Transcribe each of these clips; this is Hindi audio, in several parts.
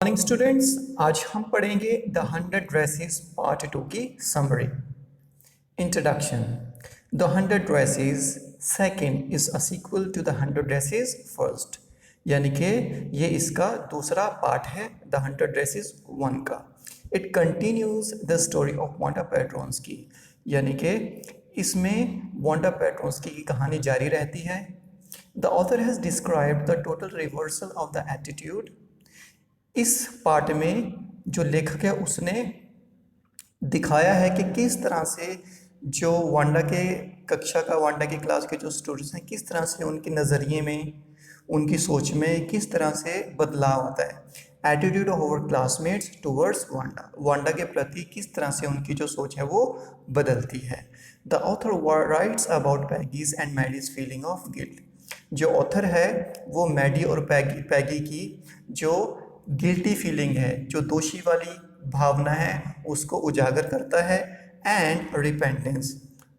मॉर्निंग स्टूडेंट्स, आज हम पढ़ेंगे द 100 ड्रेसेस पार्ट 2 की summary. Introduction. The 100 dresses second is a sequel to the 100 dresses first, यानी कि ये इसका दूसरा पार्ट है द 100 ड्रेसेस 1 का। It continues the story of Wanda Petronski की, यानी कि इसमें वांडा पैट्रोन्स की कहानी जारी रहती है। The author has described the total reversal of the attitude. इस पार्ट में जो लेखक है उसने दिखाया है कि किस तरह से जो वांडा के कक्षा का वांडा की क्लास के जो स्टूडेंट्स हैं किस तरह से उनके नज़रिए में, उनकी सोच में किस तरह से बदलाव आता है। Attitude of our classmates towards Wanda, Wanda के प्रति किस तरह से उनकी जो सोच है वो बदलती है। The author writes about Peggy's and Maddie's feeling of guilt. जो ऑथर है वो मैडी और पैगी की जो गिल्टी फीलिंग है, जो दोषी वाली भावना है, उसको उजागर करता है। एंड रिपेंटेंस,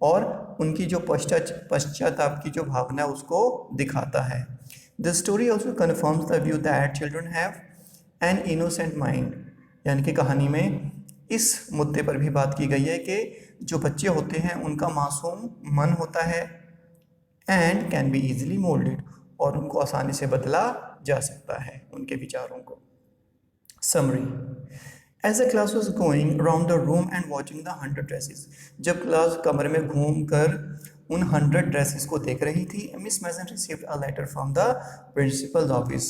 और उनकी जो पश्चाताप की जो भावना है उसको दिखाता है। The story also confirms the view that children have an innocent mind, यानी कि कहानी में इस मुद्दे पर भी बात की गई है कि जो बच्चे होते हैं उनका मासूम मन होता है and can be easily moulded, और उनको आसानी से बदला जा सकता है उनके विचारों को। Summary. As the class was going around the room and watching the 100 dresses, जब क्लास कमरे में घूम कर उन 100 ड्रेसेस को देख रही थी, Miss Mason received a letter from the principal's office.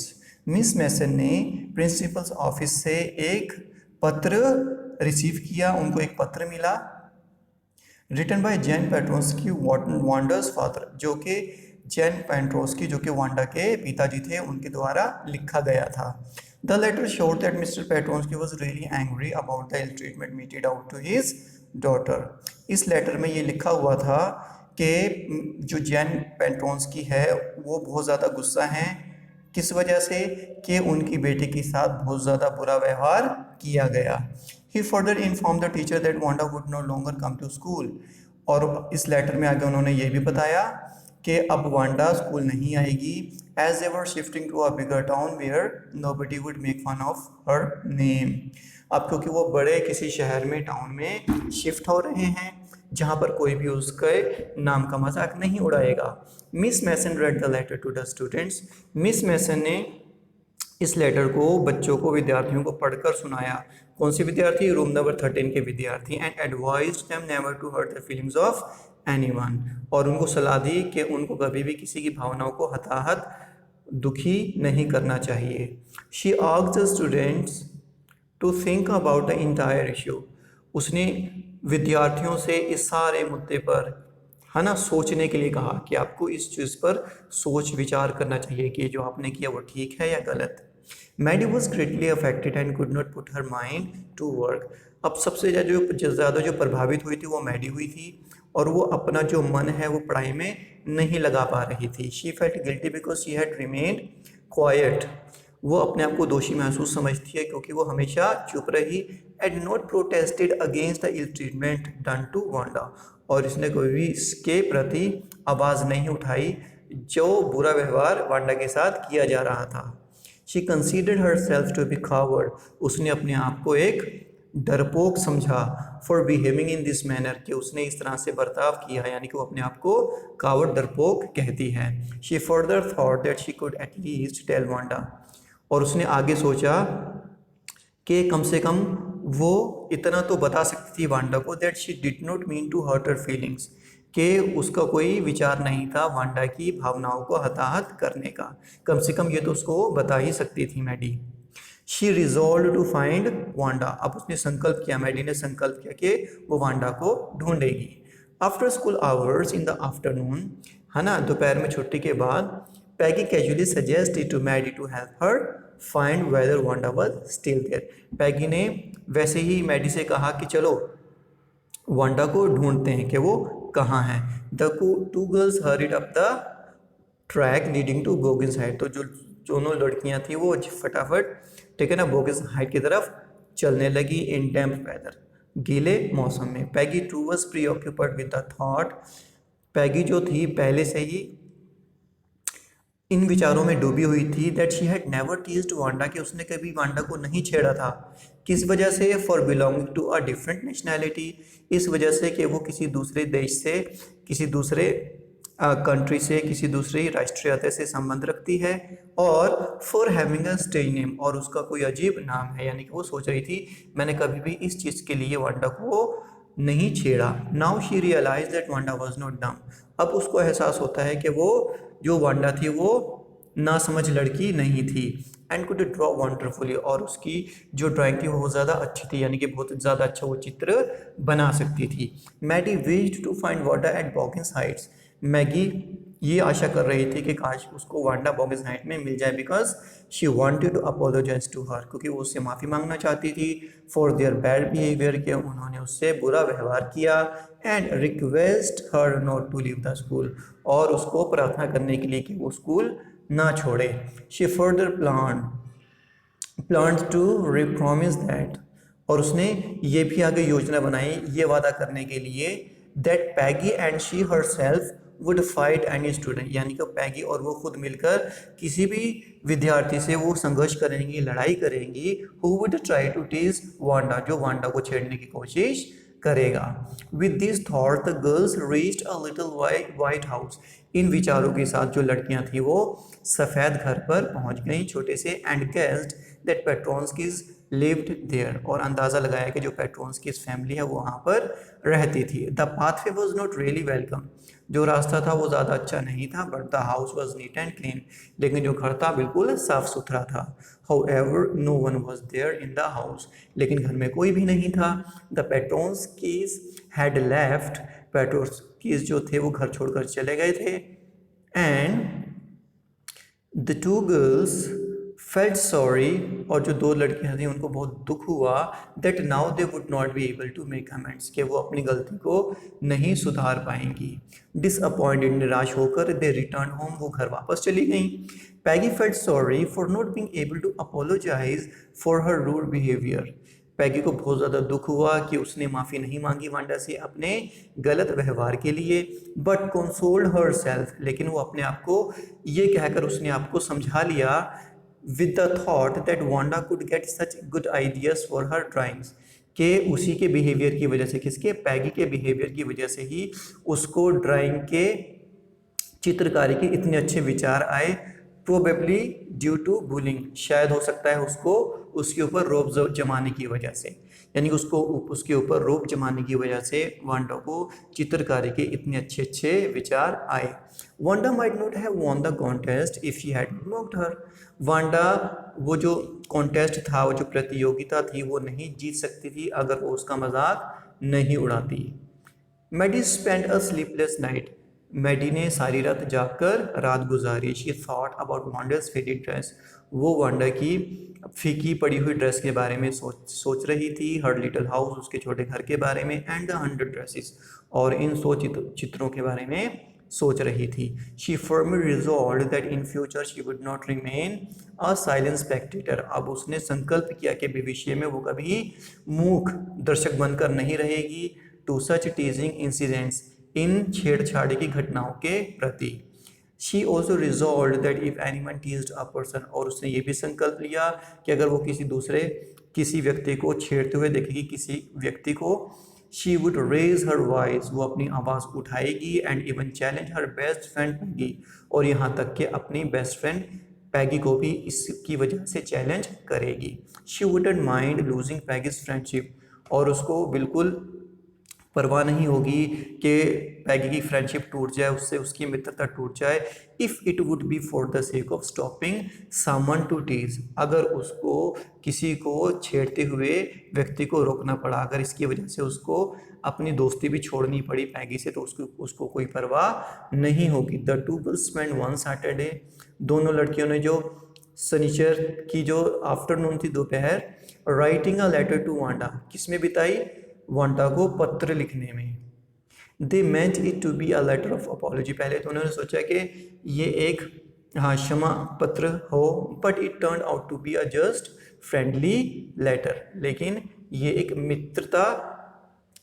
Miss Mason ने प्रिंसिपल्स ऑफिस से एक पत्र रिसीव किया, उनको एक पत्र मिला। Written by Jan Petronski, Wanda's father, जो कि जैन पेट्रोस्की जो कि वांडा के पिताजी थे, उनके द्वारा लिखा गया था। The letter showed that Mr. Petronsky was really angry about the ill treatment meted out to his daughter. इस लेटर में ये लिखा हुआ था कि जो जैन पेट्रोन्स्की है वो बहुत ज़्यादा गुस्सा हैं, किस वजह से कि उनकी बेटी के साथ बहुत ज़्यादा बुरा व्यवहार किया गया। He further informed the teacher that Wanda would no longer come to school. और इस लेटर में आगे उन्होंने ये भी बताया कि अब वांडा स्कूल नहीं आएगी, as they were shifting to a bigger town where nobody would make fun of her name. अब क्योंकि वो बड़े किसी शहर में, टाउन में शिफ्ट हो रहे हैं जहाँ पर कोई भी उसके नाम का मजाक नहीं उड़ाएगा। Miss Mason read the letter to the students. Miss Mason ने इस लेटर को बच्चों को, विद्यार्थियों को पढ़कर सुनाया। कौन से विद्यार्थी? रूम नंबर 13 के विद्यार्थी। And advised them never to hurt the feelings of anyone, और उनको सलाह दी कि उनको कभी भी किसी की भावनाओं को हताहत दुखी नहीं करना चाहिए। She asked the students to think about the entire issue. उसने विद्यार्थियों से इस सारे मुद्दे पर सोचने के लिए कहा कि आपको इस चीज़ पर सोच विचार करना चाहिए कि जो आपने किया वो ठीक है या गलत। Maddie was greatly affected and could not put her mind to work. अब सबसे ज़्यादा जो प्रभावित हुई थी वो मैडी हुई थी, और वो अपना जो मन है वो पढ़ाई में नहीं लगा पा रही थी। She felt guilty because she had remained quite. वो अपने आप को दोषी महसूस समझती है क्योंकि वो हमेशा चुप रही। And not protested against the ill treatment done to Wanda, और इसने कोई भी इसके प्रति आवाज़ नहीं उठाई जो बुरा व्यवहार वांडा के साथ किया जा रहा था। She considered her self to be coward. उसने अपने आप को एक डरपोक समझा। For behaving in this manner, कि उसने इस तरह से बर्ताव किया, यानी कि वो अपने आप को कावर्ड, डरपोक कहती है। She further thought that she could at least tell Wanda, और उसने आगे सोचा कि कम से कम वो इतना तो बता सकती थी वांडा को that she did not mean to hurt her feelings, कि उसका कोई विचार नहीं था वांडा की भावनाओं को हताहत करने का। कम से कम ये तो उसको बता ही सकती थी Maddie. She resolve to find Wanda. अब उसने संकल्प किया, मैडी ने संकल्प किया कि वो वांडा को ढूंढेगी। After school hours in the afternoon, दोपहर में छुट्टी के बाद, Peggy casually suggested to Maddie to help her find whether Wanda was still there. Peggy ने वैसे ही मैडी से कहा कि चलो वांडा को ढूंढते हैं कि वो कहाँ है। The two girls hurried up the track leading to Boggins Height. तो जो दोनों लड़कियां थी वो फटाफट बोगिन्स हाइट की तरफ चलने लगी। इन डैम्प वेदर, गीले मौसम में। Peggy too was preoccupied with the thought. Peggy जो थी पहले से ही इन विचारों में डूबी हुई थी that she had never teased Wanda, कि उसने कभी वांडा को नहीं छेड़ा था। किस वजह से? For belonging to a different nationality, इस वजह से कि वो किसी दूसरे देश से, किसी दूसरे कंट्री से, किसी दूसरी राष्ट्रीयता से संबंध रखती है। और for having a stage name, और उसका कोई अजीब नाम है, यानी कि वो सोच रही थी मैंने कभी भी इस चीज़ के लिए वांडा को नहीं छेड़ा। Now she realise that Wanda was not dumb, अब उसको एहसास होता है कि वो जो वांडा थी वो ना समझ लड़की नहीं थी। एंड कुड ड्रॉ वंडरफुली, और उसकी जो ड्राइंग थी वो बहुत ज़्यादा अच्छी थी, यानी कि बहुत ज़्यादा अच्छा वो चित्र बना सकती थी। Maddie wished to find Wanda at Boggins Heights, Maggie ये आशा कर रही थी कि काश उसको वांडा बॉगिंस हाइट में मिल जाए, because she wanted to apologise to her, क्योंकि वो उससे माफ़ी मांगना चाहती थी फॉर देयर बैड बिहेवियर, के उन्होंने उससे बुरा व्यवहार किया। And request her not to leave the school, और उसको प्रार्थना करने के लिए कि वो स्कूल ना छोड़े। She further plan to repromise that, और उसने ये भी आगे योजना बनाई ये वादा करने के लिए that Peggy and she herself would fight any student, यानी कि पैगी और वो खुद मिलकर किसी भी विद्यार्थी से वो संघर्ष करेंगी, लड़ाई करेंगी। Who would try to tease Wanda, जो वांडा को छेड़ने की कोशिश करेगा। With this thought the girls reached a little white house, इन विचारों के साथ जो लड़कियां थी वो सफ़ेद घर पर पहुंच गई छोटे से। And guessed that Petronskis lived there, और अंदाज़ा लगाया कि जो पेट्रोन्स्कीज फैमिली है वो वहाँ पर रहती थी। The pathway was not really welcome, जो रास्ता था वो ज़्यादा अच्छा नहीं था, but the house was neat and clean, लेकिन जो घर था बिल्कुल साफ़ सुथरा था। However no one was there in the house, लेकिन घर में कोई भी नहीं था। The Petronskis had left, Petronskis जो थे वो घर छोड़कर चले गए थे। And the two girls felt sorry, और जो दो लड़कियां थी उनको बहुत दुख हुआ that now they would not be able to make amends, कि वो अपनी गलती को नहीं सुधार पाएंगी। डिसअपॉइंटेड, निराश होकर दे रिटर्न होम, वो घर वापस चली गई। Peggy felt sorry for not being able to apologise for her rude behaviour, Peggy को बहुत ज़्यादा दुख हुआ कि उसने माफ़ी नहीं मांगी वांडा से अपने गलत व्यवहार के लिए। बट कंसोल्ड हर सेल्फ, लेकिन वो अपने आप को ये कहकर उसने आपको समझा लिया with the thought that Wanda could get such good ideas for her drawings, के उसी के बिहेवियर की वजह से, किसके? पैगी के बिहेवियर की वजह से ही उसको ड्राइंग के, चित्रकारी के इतने अच्छे विचार आए। प्रोबेबली ड्यू टू बुलिंग, शायद हो सकता है उसको उसके ऊपर रोब जमाने की वजह से, यानी कि उसको उसके ऊपर रोब जमाने की वजह से वांडा को चित्रकारी के इतने अच्छे अच्छे विचार आए। Wanda might not have won the contest if she had mocked her, Wanda वो जो कॉन्टेस्ट था, वो जो प्रतियोगिता थी, वो नहीं जीत सकती थी अगर वो उसका मजाक नहीं उड़ाती। Maddie spend a sleepless night, Maddie ने सारी रात जागकर रात गुजारी। She thought about Wanda's faded dress, वो वांडा की फीकी पड़ी हुई ड्रेस के बारे में सोच रही थी। हर लिटिल हाउस, उसके छोटे घर के बारे में। एंड द 100 ड्रेसेस, और इन 100 चित्रों के बारे में सोच रही थी। She firmly resolved that in future she would not remain a silent Spectator, अब उसने संकल्प किया कि भविष्य में वो कभी मूक दर्शक बनकर नहीं रहेगी। टू सच टीजिंग इंसिडेंट्स, इन छेड़छाड़ की घटनाओं के प्रति। She also resolve that if anyone teased a person, और उसने ये भी संकल्प लिया कि अगर वो किसी व्यक्ति को छेड़ते हुए देखेगी, किसी व्यक्ति को, she would raise her voice, वो अपनी आवाज़ उठाएगी। And even challenge her best friend Peggy, और यहाँ तक कि अपनी बेस्ट फ्रेंड पैगी को भी इसकी वजह से चैलेंज करेगी। She wouldn't mind losing Peggy's friendship, और उसको बिल्कुल परवाह नहीं होगी कि पैगी की फ्रेंडशिप टूट जाए, उससे उसकी मित्रता टूट जाए। If it would be for the sake of stopping someone to tease, अगर उसको किसी को छेड़ते हुए व्यक्ति को रोकना पड़ा, अगर इसकी वजह से उसको अपनी दोस्ती भी छोड़नी पड़ी पैगी से, तो उसको कोई परवाह नहीं होगी। The two girls spend one Saturday, दोनों लड़कियों ने जो शनिचर की जो आफ्टरनून थी, दोपहर, writing a letter to Wanda, किसमें बिताई? वांडा को पत्र लिखने में। They meant it to be a letter of apology, पहले तो उन्होंने सोचा कि ये एक क्षमा पत्र हो, but it turn out to be a just friendly letter, लेकिन ये एक मित्रता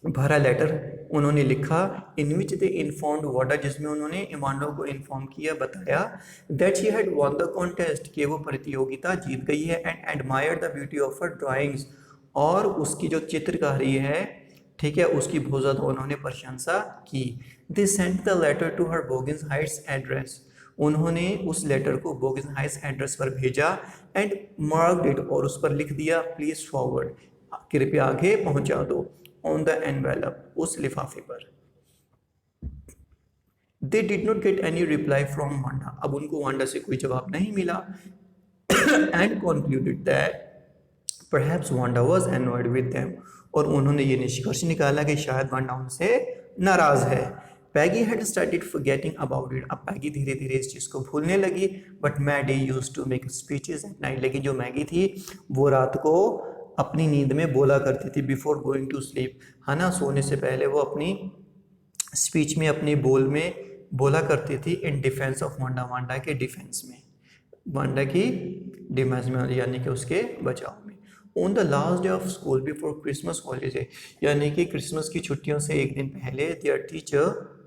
भरा लेटर उन्होंने लिखा इन विच दे इन्फॉर्म्ड वांडा, जिसमें उन्होंने वांडा को इन्फॉर्म किया, बताया that she had won the contest, कि वो प्रतियोगिता जीत गई है, and admired the beauty of her drawings, और उसकी जो चित्रकारी है, ठीक है, उसकी बहुत ज़्यादा उन्होंने प्रशंसा की। They sent the letter to her Boggins Heights address, उन्होंने उस लेटर को बोगिंस हाइट्स एड्रेस पर भेजा, एंड मार्क्ड इट, और उस पर लिख दिया प्लीज फॉरवर्ड, कृपया आगे पहुंचा दो, ऑन द एनवेलप, उस लिफाफे पर। They did not get any reply from Wanda, अब उनको वांडा से कोई जवाब नहीं मिला, and concluded that perhaps Wanda was annoyed with them, और उन्होंने ये निष्कर्ष निकाला कि शायद वांडा उनसे नाराज है। Peggy had started forgetting about it, अब पैगी धीरे धीरे इस चीज़ को भूलने लगी, but Maddie used to make speeches at night, लेकिन जो मैगी थी वो रात को अपनी नींद में बोला करती थी, बिफोर गोइंग टू स्लीप, है ना, सोने से पहले वो अपनी स्पीच में, अपनी बोल में बोला करती थी in defence of Wanda, Wanda के डिफेंस में, वांडा की डिफेंस में, यानी कि उसके बचाव में। On the last day of school before Christmas holiday, यानी कि क्रिसमस की छुट्टियों से एक दिन पहले, their teacher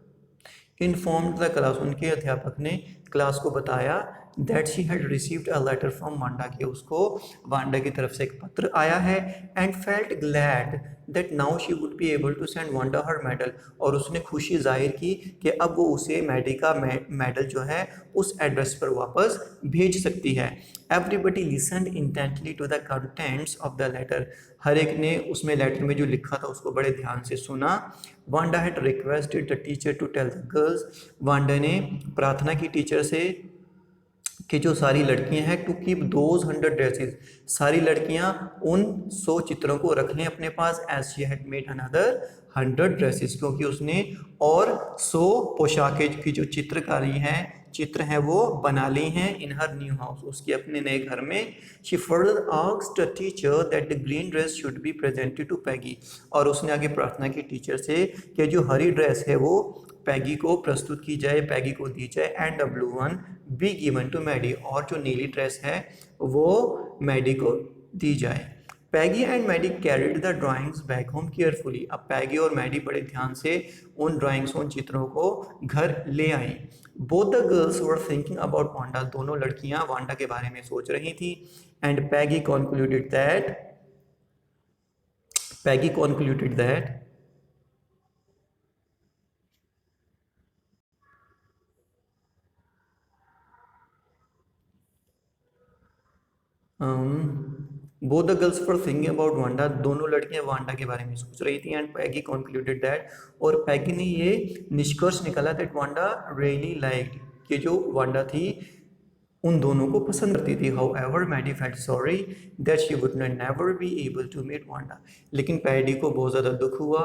informed the class, उनके अध्यापक ने क्लास को बताया that she had received a letter from Wanda, कि उसको वांडा की तरफ से एक पत्र आया है, and felt glad that now she would be able to send Wanda her medal, और उसने खुशी जाहिर की कि अब वो उसे मैडी का मेडल जो है उस एड्रेस पर वापस भेज सकती है। Everybody listened intently to the contents of the letter, हर एक ने उसमें लेटर में जो लिखा था उसको बड़े ध्यान से सुना। Wanda had requested the teacher to tell the girls, Wanda ने प्रार्थना की टीचर से कि जो सारी लड़कियां हैं टू कीप दोज 100 ड्रेसेस, सारी लड़कियां उन 100 चित्रों को रख लें अपने पास, as she had made another 100 dresses, क्योंकि उसने और 100 पोशाकें की जो चित्र हैं वो बना ली हैं इन हर न्यू हाउस, उसके अपने नए घर में। She further asked the teacher that the green dress should be presented to Peggy, और उसने आगे प्रार्थना की टीचर से कि जो हरी ड्रेस है वो पैगी को प्रस्तुत की जाए, पैगी को दी जाए, and the blue one be given to Maddie, और जो नीली ड्रेस है वो मैडी को दी जाए। Peggy and Maddie carried the drawings back home carefully, अब पैगी और मैडी बड़े ध्यान से उन ड्राइंग्स, उन चित्रों को घर ले आई। Both the girls were thinking about Wanda, दोनों लड़कियां वांडा के बारे में सोच रही थी, and Peggy concluded that both the girls for thinking about Wanda, दोनों लड़कियां वांडा के बारे में सोच रही थी, एंड पैगी कॉन्क्लूडेड दैट, और पैगी ने ये निष्कर्ष निकाला दैट वांडा रियली लाइक्ड, कि जो वांडा थी उन दोनों को पसंद करती थी। However Maddie felt sorry that she would never be able to meet Wanda, लेकिन पैडी को बहुत ज़्यादा दुख हुआ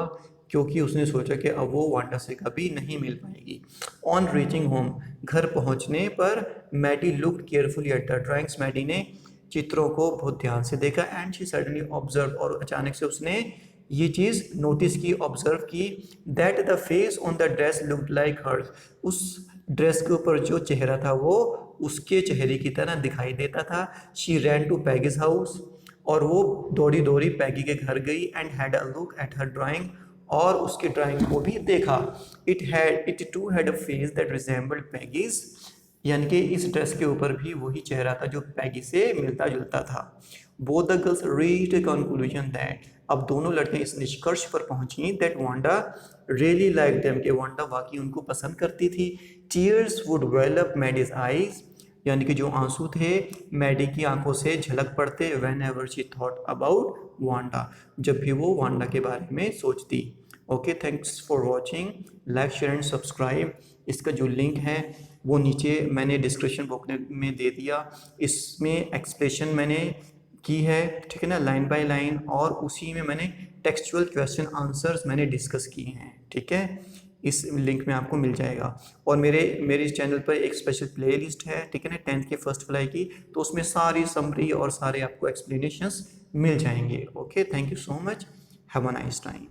क्योंकि उसने सोचा कि अब वो वांडा से कभी नहीं मिल पाएगी। ऑन रीचिंग होम, घर पहुंचने पर Maddie looked carefully at the drawings, Maddie ने चित्रों को बहुत ध्यान से देखा, एंड शी सडनली ऑब्जर्व, और अचानक से उसने ये चीज़ नोटिस की, ऑब्जर्व की, that the face on the dress looked like hers, उस ड्रेस के ऊपर जो चेहरा था वो उसके चेहरे की तरह दिखाई देता था। She ran to Peggy's house, और वो दौड़ी दौड़ी पैगी के घर गई, and had a look at her drawing, और उसके ड्राइंग को भी देखा। It too had a face that resembled Peggy's, यानी कि इस ड्रेस के ऊपर भी वही चेहरा था जो पैगी से मिलता जुलता था। Both the girls reached a conclusion that, अब दोनों लड़कियां इस निष्कर्ष पर पहुंची that Wanda really like them, कि वांडा वाकई उनको पसंद करती थी। Tears would well up Maddie's eyes, यानी कि जो आंसू थे मैडी की आंखों से झलक पड़ते, when ever she thought about Wanda, जब भी वो वांडा के बारे में सोचती। Okay, thanks for watching, like share and subscribe. इसका जो लिंक है वो नीचे मैंने डिस्क्रिप्शन बॉक्स में दे दिया, इसमें एक्सप्लेशन मैंने की है, ठीक है ना, लाइन बाय लाइन, और उसी में मैंने टेक्सचुअल क्वेश्चन आंसर्स मैंने डिस्कस किए हैं, ठीक है, इस लिंक में आपको मिल जाएगा। और मेरे इस चैनल पर एक स्पेशल प्लेलिस्ट है, ठीक है ना, 10th के फर्स्ट फ्लाई की, तो उसमें सारी समरी और सारे आपको एक्सप्लेनेशंस मिल जाएंगे। Okay, thank you so much, have a nice time.